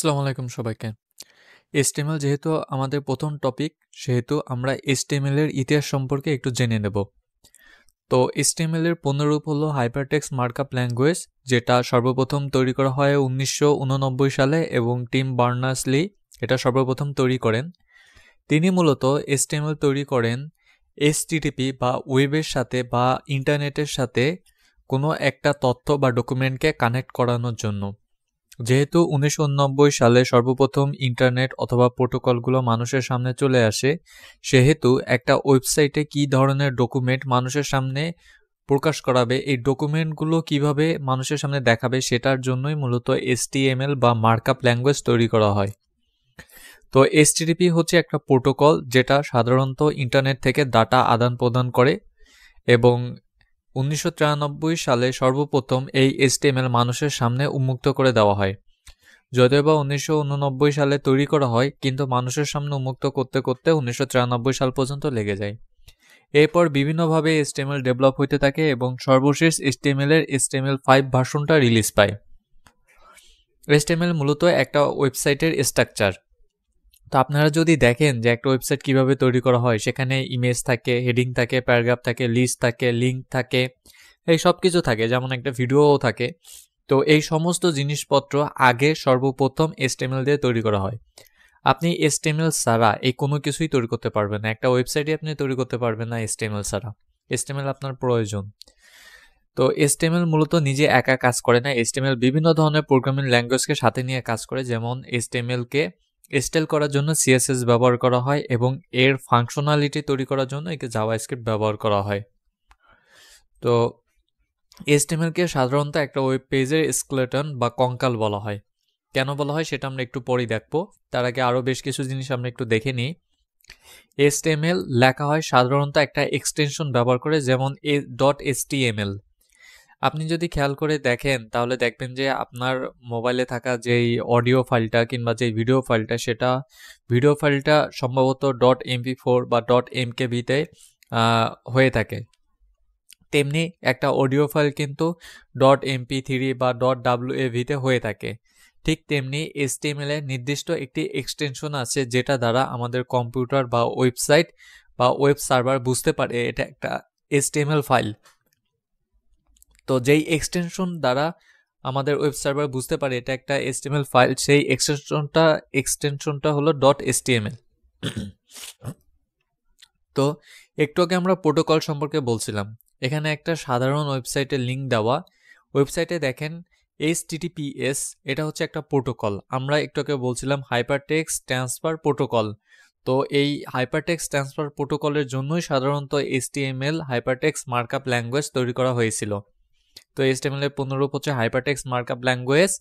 আসসালামু আলাইকুম সবাইকে। HTML যেহেতু আমাদের প্রথম টপিক, সেহেতু আমরা HTML এর ইতিহাস সম্পর্কে একটু জেনে নেব। তো HTML এর পূর্ণরূপ হলো হাইপারটেক্সট মার্কআপ ল্যাঙ্গুয়েজ, যেটা সর্বপ্রথম তৈরি করা হয় 1989 সালে এবং টিম বার্নার্স-লি এটা সর্বপ্রথম তৈরি করেন। তিনি মূলত HTML তৈরি করেন HTTP বা ওয়েবের সাথে বা ইন্টারনেটের সাথে কোনো একটা তথ্য বা ডকুমেন্টকে কানেক্ট করানোর জন্য। যেহেতু 1989 সালে সর্বপ্রথম ইন্টারনেট অথবা প্রোটোকলগুলো মানুষের সামনে চলে আসে, সেহেতু একটা ওয়েবসাইটে কী ধরনের ডকুমেন্ট মানুষের সামনে প্রকাশ করাবে, এই ডকুমেন্টগুলো কিভাবে মানুষের সামনে দেখাবে, সেটার জন্যই মূলত HTML বা মার্কআপ ল্যাঙ্গুয়েজ তৈরি করা হয়। তো HTTP হচ্ছে একটা প্রোটোকল যেটা সাধারণত ইন্টারনেট থেকে ডাটা আদান প্রদান করে, এবং 1993 সালে সর্বপ্রথম এই HTML মানুষের সামনে উন্মুক্ত করে দেওয়া হয়। যদিওবা 1989 সালে তৈরি করা হয়, কিন্তু মানুষের সামনে উন্মুক্ত করতে করতে 1993 সাল পর্যন্ত লেগে যায়। এরপর বিভিন্নভাবে HTML ডেভেলপ হইতে থাকে এবং সর্বশেষ HTML এর HTML5 ভার্সনটা রিলিজ পায়। HTML মূলত একটা ওয়েবসাইটের স্ট্রাকচার। তো আপনারা যদি দেখেন যে একটা ওয়েবসাইট কিভাবে তৈরি করা হয়, সেখানে ইমেজ থাকে, হেডিং থাকে, প্যারাগ্রাফ থাকে, লিস্ট থাকে, লিঙ্ক থাকে, এই সব কিছু থাকে, যেমন একটা ভিডিওও থাকে। তো এই সমস্ত জিনিসপত্র আগে সর্বপ্রথম HTML দিয়ে তৈরি করা হয়। আপনি HTML ছাড়া এই কোনো কিছুই তৈরি করতে পারবেন না, একটা ওয়েবসাইটই আপনি তৈরি করতে পারবেন না HTML ছাড়া। HTML আপনার প্রয়োজন। তো HTML মূলত নিজে একা কাজ করে না, HTML বিভিন্ন ধরনের প্রোগ্রামিং ল্যাঙ্গুয়েজকে সাথে নিয়ে কাজ করে। যেমন HTML-কে স্টাইল করার জন্য CSS ব্যবহার করা হয় এবং এর ফাংশনালিটি তৈরি করার জন্য একে জাভাস্ক্রিপ্ট ব্যবহার করা হয়। তো HTML-কে সাধারণত একটা ওয়েব পেজের স্কেলেটন বা কঙ্কাল বলা হয়। কেন বলা হয় সেটা আমরা একটু পরেই দেখবো। তার আগে আরও বেশ কিছু জিনিস আমরা একটু দেখে নিই। HTML লেখা হয় সাধারণত একটা এক্সটেনশন ব্যবহার করে, যেমন .html। আপনি যদি খেয়াল করে দেখেন তাহলে দেখবেন যে আপনার মোবাইলে থাকা যেই অডিও ফাইলটা কিংবা যেই ভিডিও ফাইলটা, সেটা ভিডিও ফাইলটা সম্ভবত .mp4 বা .mkb-তে হয়ে থাকে। তেমনি একটা অডিও ফাইল কিন্তু .mp3 বা .wav-তে হয়ে থাকে। ঠিক তেমনি HTML এর নির্দিষ্ট একটি এক্সটেনশন আছে, যেটা দ্বারা আমাদের কম্পিউটার বা ওয়েবসাইট বা ওয়েব সার্ভার বুঝতে পারে এটা একটা HTML ফাইল। তো যেই এক্সটেনশন দ্বারা আমাদের ওয়েব সার্ভার বুঝতে পারে এটা একটা HTML ফাইল, সেই এক্সটেনশনটা হলো .html। তো একটু আগে আমরা প্রোটোকল সম্পর্কে বলছিলাম। এখানে একটা সাধারণ ওয়েবসাইটের লিঙ্ক দেওয়া। ওয়েবসাইটে দেখেন HTTPS, এটা হচ্ছে একটা প্রোটোকল। আমরা একটু আগে বলছিলাম হাইপারটেক্সট ট্রান্সফার প্রোটোকল। তো এই হাইপারটেক্সট ট্রান্সফার প্রোটোকলের জন্যই সাধারণত HTML হাইপারটেক্সট মার্কআপ ল্যাঙ্গুয়েজ তৈরি করা হয়েছিল। তো HTML এর পুনরূপ হচ্ছে হাইপারটেক্সট মার্কআপ ল্যাঙ্গুয়েজ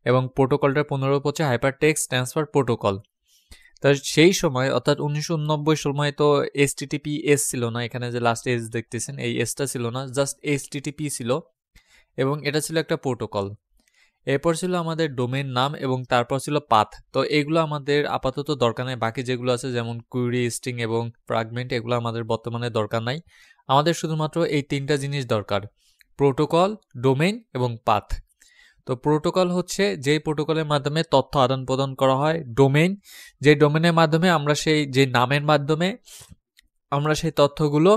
এবং প্রোটোকলটার পুনরূপ হচ্ছে হাইপারটেক্সট ট্রান্সফার প্রোটোকল। তো সেই সময় অর্থাৎ 1990 সময় তো HTTPS ছিল না, এখানে যে লাস্ট এস দেখতেছেন এই এসটা ছিল না, জাস্ট HTTP ছিল এবং এটা ছিল একটা প্রোটোকল। এরপর ছিল আমাদের ডোমেইন নাম এবং তারপর ছিল পাথ। তো এগুলো আমাদের আপাতত দরকার নাই, বাকি যেগুলো আছে যেমন কুইরি, স্ট্রিং এবং ফ্র্যাগমেন্ট, এগুলো আমাদের বর্তমানে দরকার নাই। আমাদের শুধুমাত্র এই তিনটা জিনিস দরকার: প্রোটোকল, ডোমেইন এবং পাথ। তো প্রোটোকল হচ্ছে যেই প্রোটোকলের মাধ্যমে তথ্য আদান প্রদান করা হয়। ডোমেইন, যে ডোমেইনের মাধ্যমে আমরা যে নামের মাধ্যমে আমরা সেই তথ্যগুলো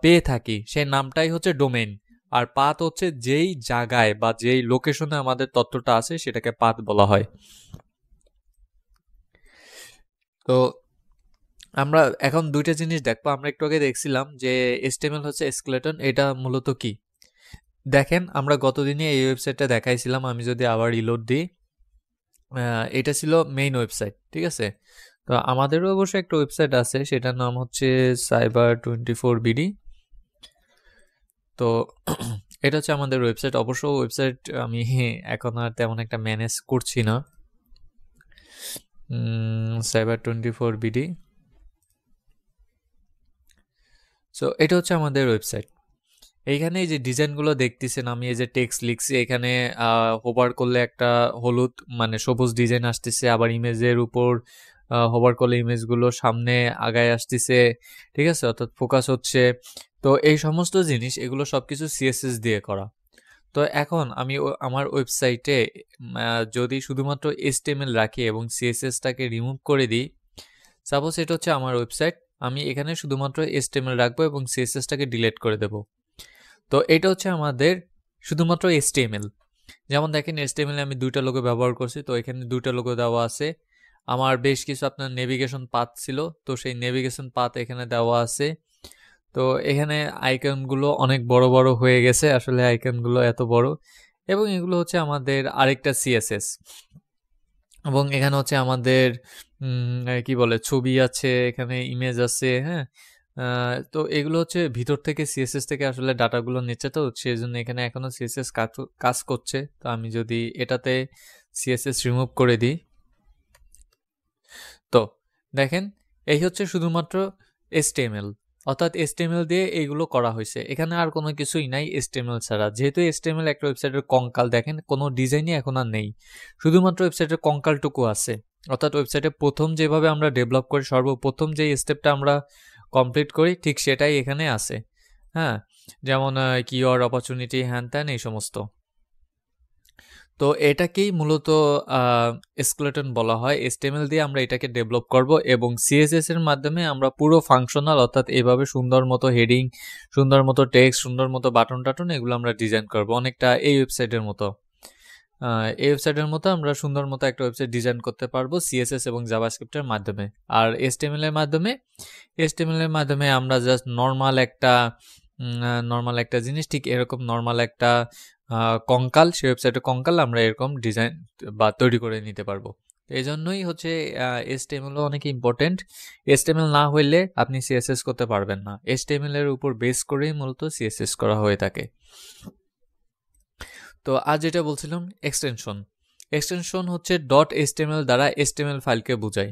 পেয়ে থাকি, সেই নামটাই হচ্ছে ডোমেইন। আর পাথ হচ্ছে যেই জায়গায় বা যেই লোকেশনে আমাদের তথ্যটা আছে সেটাকে পাথ বলা হয়। তো আমরা এখন দুইটা জিনিস দেখবো। আমরা একটু আগে দেখছিলাম যে HTML হচ্ছে স্কেলেটন, এটা মূলত কি দেখেন, আমরা গতদিনে এই ওয়েবসাইটটা দেখাইছিলাম। আমি যদি আবার রিলোড দিই, এটা ছিল মেইন ওয়েবসাইট, ঠিক আছে। তো আমাদেরও অবশ্য একটা ওয়েবসাইট আছে, সেটার নাম হচ্ছে cyber24bd। তো এটা হচ্ছে আমাদের ওয়েবসাইট। অবশ্য ওয়েবসাইট আমি এখন আর তেমন একটা ম্যানেজ করছি না। cyber24bd। সো এটা হচ্ছে আমাদের ওয়েবসাইট। এইখানে এই যে ডিজাইনগুলো দেখতেছেন, আমি এই যে টেক্সট লিখছি, এখানে হোভার করলে একটা হলুদ মানে সবুজ ডিজাইন আসতেছে, আবার ইমেজের উপর হোভার করলে ইমেজগুলো সামনে আগায় আসতেছে, ঠিক আছে, অর্থাৎ ফোকাস হচ্ছে। তো এই সমস্ত জিনিস, এগুলো সব কিছু CSS দিয়ে করা। তো এখন আমি আমার ওয়েবসাইটে যদি শুধুমাত্র HTML রাখি এবং CSSটাকে রিমুভ করে দিই, সাপোজ এটা হচ্ছে আমার ওয়েবসাইট, আমি এখানে শুধুমাত্র HTML রাখবো এবং CSSটাকে ডিলিট করে দেব। তো এটা হচ্ছে আমাদের শুধুমাত্র HTML। যেমন দেখেন HTML আমি দুইটা লোগো ব্যবহার করছি, তো এখানে দুইটা লোগো দেওয়া আছে। আমার বেশ কিছু আপনার নেভিগেশন পাথ ছিল, তো সেই নেভিগেশন পাথ এখানে দেওয়া আছে। তো এখানে আইকনগুলো অনেক বড় বড় হয়ে গেছে, আসলে আইকনগুলো এত বড়, এবং এগুলো হচ্ছে আমাদের আরেকটা CSS, এবং এখানে হচ্ছে আমাদের কি বলে ছবি আছে, এখানে ইমেজ আছে, হ্যাঁ। তো এগুলো হচ্ছে ভিতর থেকে CSS থেকে আসলে ডাটাগুলো নিচ্ছে, তো সেই জন্য এখানে এখনো CSS কাজ করছে। তো আমি যদি এটাতে CSS রিমুভ করে দিই, তো দেখেন এই হচ্ছে শুধুমাত্র HTML, অর্থাৎ HTML দিয়ে এইগুলো করা হয়েছে, এখানে আর কোনো কিছুই নাই HTML ছাড়া। যেহেতু HTML একটা ওয়েবসাইটের কঙ্কাল, দেখেন কোনো ডিজাইনই এখন আর নেই, শুধুমাত্র ওয়েবসাইটের কঙ্কালটুকু আছে। অর্থাৎ ওয়েবসাইটে প্রথম যেভাবে আমরা ডেভেলপ করি, সর্বপ্রথম যে স্টেপটা আমরা কমপ্লিট করি, ঠিক সেটাই এখানে আছে, হ্যাঁ। যেমন কিওয়ার্ড, অপরচুনিটি, হ্যান ত্যান, এই সমস্ত। তো এটাকেই মূলত স্কেলেটন বলা হয়। HTML দিয়ে আমরা এটাকে ডেভেলপ করব এবং CSS এর মাধ্যমে আমরা পুরো ফাংশনাল, অর্থাৎ এইভাবে সুন্দর মতো হেডিং, সুন্দর মতো টেক্সট, সুন্দর মতো বাটন টাটন, এগুলো আমরা ডিজাইন করব অনেকটা এই ওয়েবসাইটের মতো। এই ওয়েবসাইটের মতো আমরা সুন্দর মতো একটা ওয়েবসাইট ডিজাইন করতে পারবো CSS এবং জাভাস্ক্রিপ্টের মাধ্যমে। আর HTML এর মাধ্যমে আমরা জাস্ট নর্মাল একটা জিনিস, ঠিক এরকম নর্মাল একটা কঙ্কাল, সেই ওয়েবসাইটের কঙ্কাল আমরা এরকম ডিজাইন বা তৈরি করে নিতে পারবো। এই জন্যই হচ্ছে HTML অনেক ইম্পর্টেন্ট। HTML না হইলে আপনি CSS করতে পারবেন না। HTML এর উপর বেস করেই মূলত CSS করা হয়ে থাকে। তো আজ যেটা বলছিলাম, এক্সটেনশন হচ্ছে .html দ্বারা HTML ফাইলকে বোঝায়।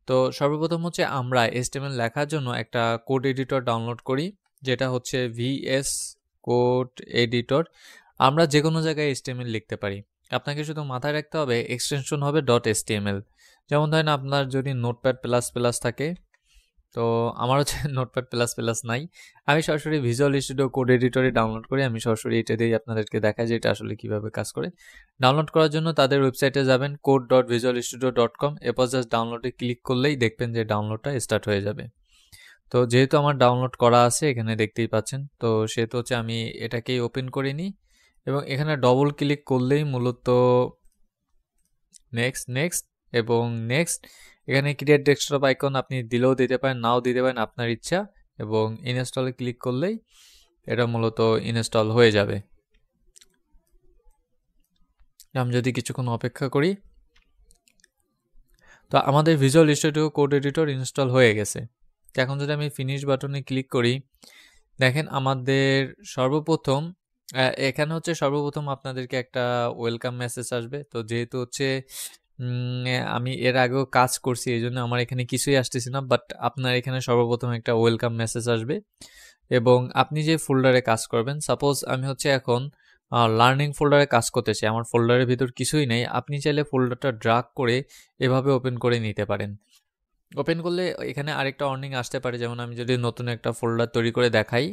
তো সর্বপ্রথম হচ্ছে আমরা HTML লেখার জন্য একটা কোড এডিটর ডাউনলোড করি, যেটা হচ্ছে VS কোড এডিটর। আমরা যে কোনো জায়গায় HTML লিখতে পারি, আপনাকে শুধু মাথায় রাখতে হবে এক্সটেনশন হবে .html। যেমন ধরেন আপনার যদি নোটপ্যাড প্লাস প্লাস থাকে, তো আমার হচ্ছে নোটপ্যাড প্লাস প্লাস নাই, আমি সরাসরি ভিজুয়াল স্টুডিও কোড এডিটরে ডাউনলোড করি, আমি সরাসরি এটা দিয়েই আপনাদেরকে দেখাই যে এটা আসলে কিভাবে কাজ করে। ডাউনলোড করার জন্য তাদের ওয়েবসাইটে যাবেন code.visualstudio.com, এরপর জাস্ট ডাউনলোডে ক্লিক করলেই দেখবেন যে ডাউনলোডটা স্টার্ট হয়ে যাবে। তো যেহেতু আমার ডাউনলোড করা আছে এখানে দেখতেই পাচ্ছেন, তো সেহেতু হচ্ছে আমি এটাকেই ওপেন করে নিই এবং এখানে ডবল ক্লিক করলেই মূলত নেক্সট এবং নেক্সট, এখানে ক্রিয়েট ডেস্কটপ আইকন আপনি দিলেও দিতে পারেন, নাও দিতে পারেন, আপনার ইচ্ছা, এবং ইনস্টলে ক্লিক করলেই এটা মূলত ইনস্টল হয়ে যাবে। আমি যদি কিছুক্ষণ অপেক্ষা করি, তো আমাদের visual Studio code editor install হয়ে গেছে। এখন যদি আমি ফিনিশ বাটনে ক্লিক করি, দেখেন আমাদের সর্বপ্রথম এখানে হচ্ছে সর্বপ্রথম আপনাদেরকে একটা ওয়েলকাম মেসেজ আসবে। তো যেহেতু হচ্ছে আমি এর আগেও কাজ করছি, এই জন্য আমার এখানে কিছুই আসতেছে না, বাট আপনার এখানে সর্বপ্রথম একটা ওয়েলকাম মেসেজ আসবে এবং আপনি যে ফোল্ডারে কাজ করবেন, সাপোজ আমি হচ্ছে এখন লার্নিং ফোল্ডারে কাজ করতে চাই, আমার ফোল্ডারের ভিতর কিছুই নেই, আপনি চাইলে ফোল্ডারটা ড্রাগ করে এভাবে ওপেন করে নিতে পারেন। ওপেন করলে এখানে আরেকটা ওয়ার্নিং আসতে পারে, যেমন আমি যদি নতুন একটা ফোল্ডার তৈরি করে দেখাই,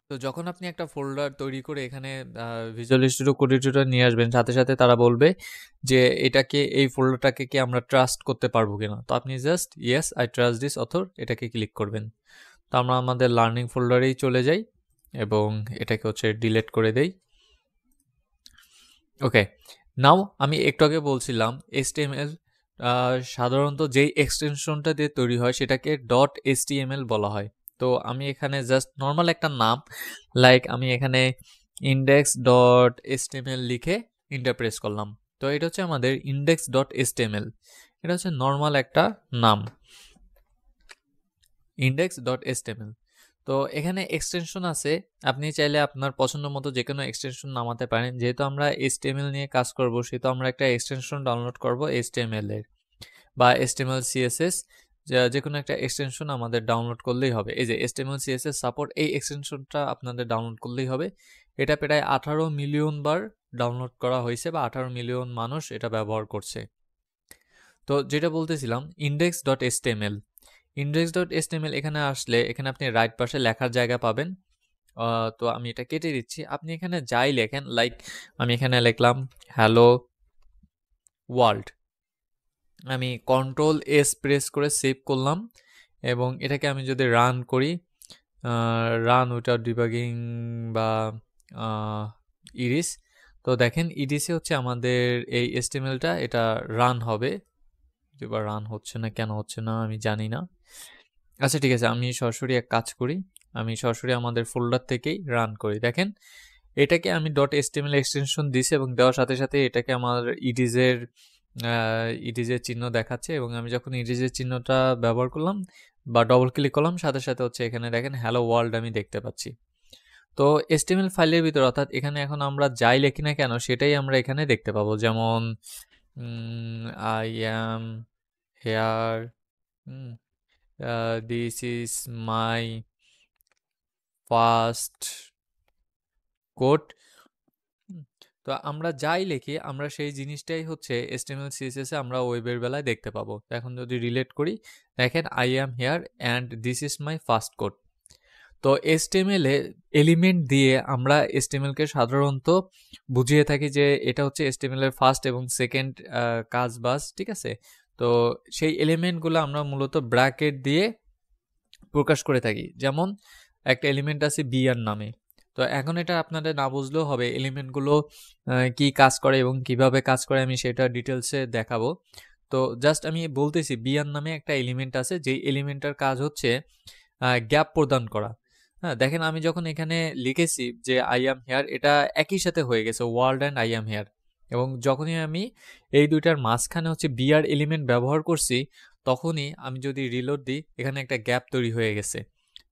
তো যখন আপনি একটা ফোল্ডার তৈরি করে এখানে ভিজুয়াল স্টুডিও কোড এডিটর নিয়ে আসবেন, সাথে সাথে তারা বলবে যে এই ফোল্ডারটাকে কি আমরা ট্রাস্ট করতে পারবো কিনা। তো আপনি just yes I trust this author এটাকে ক্লিক করবেন। তো আমরা আমাদের লার্নিং ফোল্ডারেই চলে যাই এবং এটাকে হচ্ছে ডিলিট করে দেই। ওকে, নাও আমি একটু আগে বলছিলাম HTML সাধারণত যেই এক্সটেনশনটা দিয়ে তৈরি হয় সেটাকে .html বলা হয়। তো আমি এখানে জাস্ট নর্মাল একটা নাম, লাইক আমি এখানে index.html লিখে এন্টার প্রেস করলাম। তো এটা হচ্ছে আমাদের index.html, এটা হচ্ছে নর্মাল একটা নাম index.html। তো এখানে এক্সটেনশন আছে, আপনি চাইলে আপনার পছন্দ মতো যে কোনো এক্সটেনশন নামাতে পারেন। যেহেতু আমরা HTML নিয়ে কাজ করব, সেহেতু আমরা একটা এক্সটেনশন ডাউনলোড করব HTML এর বা HTML CSS, যে কোনো একটা এক্সটেনশন আমাদের ডাউনলোড করলেই হবে। এই যে HTML CSS সাপোর্ট, এই এক্সটেনশনটা আপনাদের ডাউনলোড করলেই হবে। এটা প্রায় 18 মিলিয়ন বার ডাউনলোড করা হয়েছে বা 18 মিলিয়ন মানুষ এটা ব্যবহার করছে। তো যেটা বলতেছিলাম index.html, index.html এখানে আসলে এখানে আপনি রাইট পাশে লেখার জায়গা পাবেন। তো আমি এটা কেটে দিচ্ছি। আপনি এখানে যাই লেখেন, লাইক আমি এখানে লিখলাম হ্যালো ওয়ার্ল্ড, আমি Ctrl+S প্রেস করে সেভ করলাম এবং এটাকে আমি যদি রান করি, রান উইথাউট ডিবাগিং বা ইরিস, তো দেখেন ইডিসে হচ্ছে আমাদের এই HTMLটা এটা রান হবে। এবার রান হচ্ছে না, কেন হচ্ছে না আমি জানি না। আচ্ছা ঠিক আছে, আমি সরাসরি এক কাজ করি, আমি সরাসরি আমাদের ফোল্ডার থেকেই রান করি। দেখেন এটাকে আমি .html এক্সটেনশন দিছি এবং দেওয়ার সাথে সাথে এটাকে আমার ইডিজের চিহ্ন দেখাচ্ছে এবং আমি যখন ইডিজের চিহ্নটা ব্যবহার করলাম বা ডবল ক্লিক করলাম, সাথে সাথে হচ্ছে এখানে দেখেন হ্যালো ওয়ার্ল্ড আমি দেখতে পাচ্ছি। তো HTML ফাইলের ভিতর, অর্থাৎ এখানে এখন আমরা যাই লিখি না কেন সেটাই আমরা এখানে দেখতে পাবো। যেমন I am hair, this is my first code. তো আমরা যাই লিখি আমরা সেই জিনিসটাই হচ্ছে HTML CSS এ আমরা ওয়েবের বেলায় দেখতে পাবো। এখন যদি রিলেট করি, দেখেন I am hair and this is my first code. তো HTML এ এলিমেন্ট দিয়ে আমরা HTML কে সাধারণত বুঝিয়ে থাকি যে এটা হচ্ছে HTML এর ফার্স্ট এবং সেকেন্ড কাজ বাস, ঠিক আছে। তো সেই এলিমেন্টগুলো আমরা মূলত ব্র্যাকেট দিয়ে প্রকাশ করে থাকি। যেমন একটা এলিমেন্ট আছে বিআর নামে, তো এখন এটা আপনাদের না বুঝলেও হবে এলিমেন্টগুলো কি কাজ করে এবং কিভাবে কাজ করে আমি সেটা ডিটেলসে দেখাবো। তো জাস্ট আমি বলতেছি বিআর নামে একটা এলিমেন্ট আছে, যেই এলিমেন্টটার কাজ হচ্ছে গ্যাপ প্রদান করা। হ্যাঁ, দেখেন আমি যখন এখানে লিখেছি যে আই অ্যাম হেয়ার, এটা একই সাথে হয়ে গেছে world and I am hair, এবং যখনই আমি এই দুইটার মাঝখানে হচ্ছে বিআর এলিমেন্ট ব্যবহার করছি তখনই আমি যদি রিলোড দিই এখানে একটা গ্যাপ তৈরি হয়ে গেছে।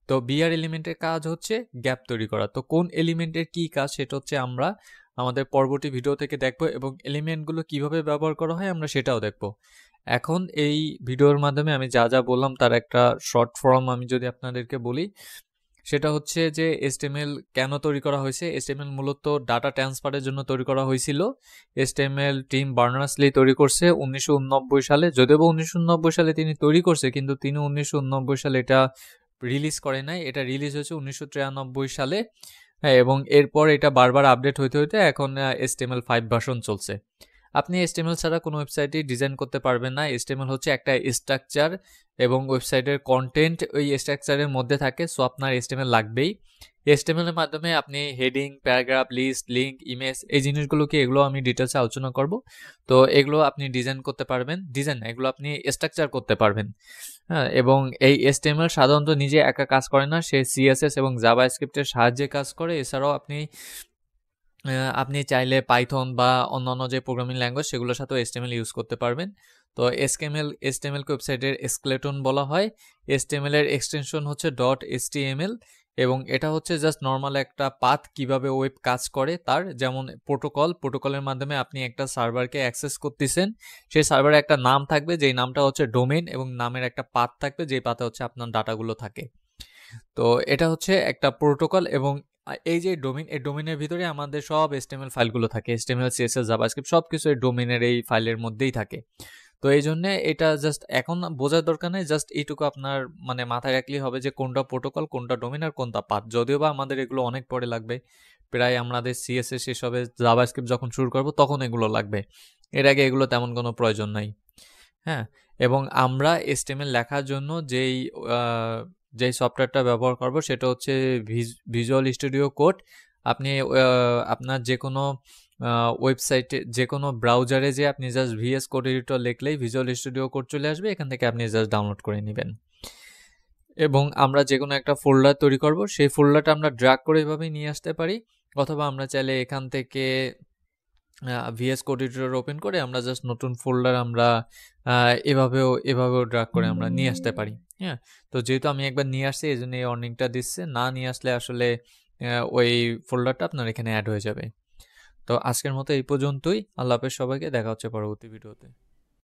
তো বিআর এলিমেন্টের কাজ হচ্ছে গ্যাপ তৈরি করা। তো কোন এলিমেন্টের কি কাজ সেটা হচ্ছে আমরা আমাদের পরবর্তী ভিডিও থেকে দেখব এবং এলিমেন্টগুলো কিভাবে ব্যবহার করা হয় আমরা সেটাও দেখব। এখন এই ভিডিওর মাধ্যমে আমি যা যা বললাম তার একটা শর্ট ফর্ম আমি যদি আপনাদেরকে বলি, সেটা হচ্ছে যে HTML কেন তৈরি করা হয়েছে। HTML মূলত ডাটা ট্রান্সফারের জন্য তৈরি করা হয়েছিল। HTML টিম বার্নার্স-লি তৈরি করছে 1989 সালে। যদিও 1989 সালে তিনি তৈরি করছে, কিন্তু তিনি 1989 সালে এটা রিলিজ করে নাই, এটা রিলিজ হয়েছে 1993 সালে। হ্যাঁ, এবং এরপর এটা বারবার আপডেট হইতে হইতে এখন HTML5 ভার্সন চলছে। আপনি HTML ছাড়া কোনো ওয়েবসাইটই ডিজাইন করতে পারবেন না। HTML হচ্ছে একটা স্ট্রাকচার এবং ওয়েবসাইটের কন্টেন্ট ওই স্ট্রাকচারের মধ্যে থাকে, সো আপনার HTML লাগবেই। HTML এর মাধ্যমে আপনি heading, paragraph, list, link, image এই জিনিসগুলোকে এগুলো আমি ডিটেলসে আলোচনা করব। তো এগুলো আপনি ডিজাইন করতে পারবেন, ডিজাইন না, এগুলো আপনি স্ট্রাকচার করতে পারবেন। হ্যাঁ, এবং এই HTML সাধারণত নিজে একা কাজ করে না, সে CSS এবং জাভাস্ক্রিপ্টের সাহায্যে কাজ করে। এছাড়াও আপনি চাইলে পাইথন বা অন্যান্য যে প্রোগ্রামিং ল্যাঙ্গুয়েজ সেগুলোর সাথেও HTML ইউজ করতে পারবেন। তো HTML কে ওয়েবসাইটের স্কেলেটন বলা হয়। HTML এর এক্সটেনশন হচ্ছে .html এবং এটা হচ্ছে জাস্ট নর্মাল একটা পাথ কিভাবে ওয়েব কাজ করে তার, যেমন প্রোটোকলের মাধ্যমে আপনি একটা সার্ভারকে অ্যাক্সেস করতেছেন, সেই সার্ভারে একটা নাম থাকবে যেই নামটা হচ্ছে ডোমেইন এবং নামের একটা পাথ থাকবে যেই পাথে হচ্ছে আপনার ডাটাগুলো থাকে। তো এটা হচ্ছে একটা প্রোটোকল এবং এই যে ডোমেইন, এই ডোমেইনের ভিতরে আমাদের সব HTML ফাইলগুলো থাকে, HTML, CSS, জাভাস্ক্রিপ্ট সবকিছু এই ডোমেইনের এই ফাইলের মধ্যেই থাকে। তো এই জন্য এটা জাস্ট এখন বোঝার দরকার নেই, জাস্ট এইটুকু আপনার মানে মাথায় রাখলেই হবে যে কোনটা প্রোটোকল, কোনটা ডোমেইন আর কোনটা পাথ। যদিও বা আমাদের এগুলো অনেক পরে লাগবে, প্রায় আমাদের CSS শেষ হবে, জাভাস্ক্রিপ্ট যখন শুরু করব তখন এগুলো লাগবে, এর আগে এগুলো তেমন কোনো প্রয়োজন নাই। হ্যাঁ, এবং আমরা HTML লেখার জন্য যেই সফটওয়্যারটা ব্যবহার করব সেটা হচ্ছে ভিজুয়াল স্টুডিও কোড। আপনি আপনার যে কোনো ওয়েবসাইটে, যে কোনো ব্রাউজারে যে আপনি জাস্ট VS কোড এডিটর লিখলেই ভিজুয়াল স্টুডিও কোড চলে আসবে, এখান থেকে আপনি জাস্ট ডাউনলোড করে নেবেন। এবং আমরা যে কোনো একটা ফোল্ডার তৈরি করব, সেই ফোল্ডারটা আমরা ড্র্যাগ করে এভাবেই নিয়ে আসতে পারি, অথবা আমরা চাইলে এখান থেকে VS কোড এডিটর ওপেন করে আমরা জাস্ট নতুন ফোল্ডার আমরা এভাবেও ড্র্যাগ করে আমরা নিয়ে আসতে পারি। হ্যাঁ, তো যেহেতু আমি একবার নিয়ে আসছি এই জন্য এই ওয়ার্নিংটা দিচ্ছে, না নিয়ে আসলে আসলে ওই ফোল্ডারটা আপনার এখানে অ্যাড হয়ে যাবে। তো আজকের মতো এই পর্যন্তই। আল্লাহ হাফেজ সবাইকে, দেখা হচ্ছে পরবর্তী ভিডিওতে।